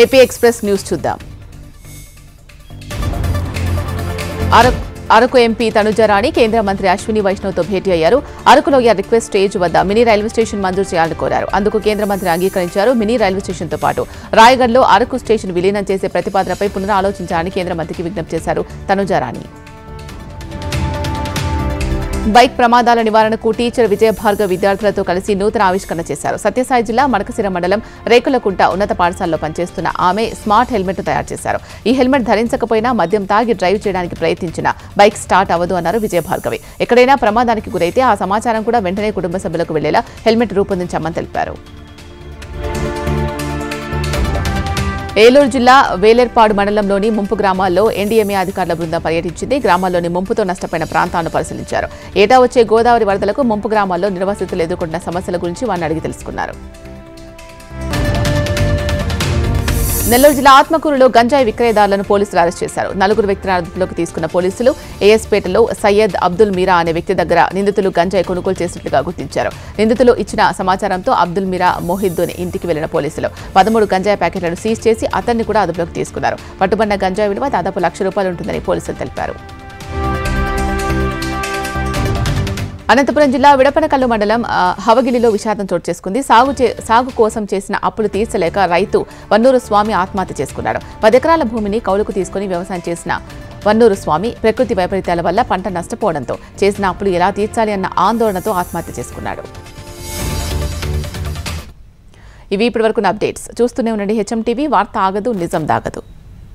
AP express news చూద్దాం. Araku MP Tanujarani కేంద్ర మంత్రి అశ్విని వైష్ణవ్తో భేటీ అయ్యారు. అరకులోయ రిక్వెస్ట్ స్టేజ్ వద్ద మినీ రైల్వే స్టేషన్ మంజూరు చేయాలని కోరారు. అందుకు కేంద్ర మంత్రి అంగీకరించారు. మినీ రైల్వే స్టేషన్తో పాటు రాయగఢ్లో అరకు స్టేషన్ విలీనం చేసే ప్రతిపాదనపై పునరాలోచించాలని కేంద్ర మంత్రికి విజ్ఞప్తి చేశారు తనుజారాణి. బైక్ ప్రమాదాల నివారణకు టీచర్ విజయభార్గవ్ విద్యార్థులతో కలిసి నూతన ఆవిష్కరణ చేశారు. సత్యసాయి జిల్లా మడకశిర మండలం రేకులకుంట ఉన్నత పాఠశాలలో పనిచేస్తున్న ఆమె స్మార్ట్ హెల్మెట్ తయారు చేశారు. ఈ హెల్మెట్ ధరించకపోయినా మద్యం తాగి డ్రైవ్ చేయడానికి ప్రయత్నించిన బైక్ స్టార్ట్ అవ్వదు అన్నారు విజయభార్గవి. ఎక్కడైనా ప్రమాదానికి గురైతే ఆ సమాచారం కూడా వెంటనే కుటుంబ సభ్యులకు వెళ్లేలా హెల్మెట్ రూపొందించామని తెలిపారు. ఏలూరు జిల్లా వేలేర్పాడు మండలంలోని ముంపు గ్రామాల్లో ఎన్డీఎంఏ అధికారుల బృందం పర్యటించింది. గ్రామాల్లోని ముంపుతో నష్టపోయిన ప్రాంతాలను పరిశీలించారు. ఏటా వచ్చే గోదావరి వరదలకు ముంపు గ్రామాల్లో నిర్వాసితులు ఎదుర్కొంటున్న సమస్యల గురించి వారిని అడిగి తెలుసుకున్నారు. నెల్లూరు జిల్లా ఆత్మకూరులో గంజాయి విక్రయదారులను పోలీసులు అరెస్ట్ చేశారు. 4 వ్యక్తులను అదుపులోకి తీసుకున్న పోలీసులు ఏఎస్పేటలో సయ్యద్ అబ్దుల్ మీరా అనే వ్యక్తి దగ్గర నిందితులు గంజాయి కొనుగోలు చేసినట్లుగా గుర్తించారు. నిందితులు ఇచ్చిన సమాచారంతో అబ్దుల్ మీరా మొహిద్దీన్ ఇంటికి వెళ్లిన పోలీసులు 13 గంజాయి ప్యాకెట్లను సీజ్ చేసి అతన్ని కూడా అదుపులోకి తీసుకున్నారు. పట్టుబడిన గంజాయి విలువ దాదాపు ₹1,00,000 ఉంటుందని పోలీసులు తెలిపారు. అనంతపురం జిల్లా విడపనకల్లు మండలం హవగిలిలో విషాదం చోటు చేసుకుంది. సాగు కోసం చేసిన అప్పులు తీర్చలేక రైతు వన్నూరు స్వామి ఆత్మహత్య చేసుకున్నాడు. 10 ఎకరాల భూమిని కౌలుకు తీసుకుని వ్యవసాయం చేసిన వన్నూరు స్వామి ప్రకృతి వైపరీత్యాల వల్ల పంట నష్టపోవడంతో చేసిన అప్పులు ఎలా తీర్చాలి అన్న ఆందోళనతో ఆత్మహత్య చేసుకున్నాడు. ఇవి ఇప్పటివరకు అప్డేట్స్. చూస్తూనే ఉండండి హెచ్ఎం టీవీ. వార్త ఆగదు, నిజం దాగదు.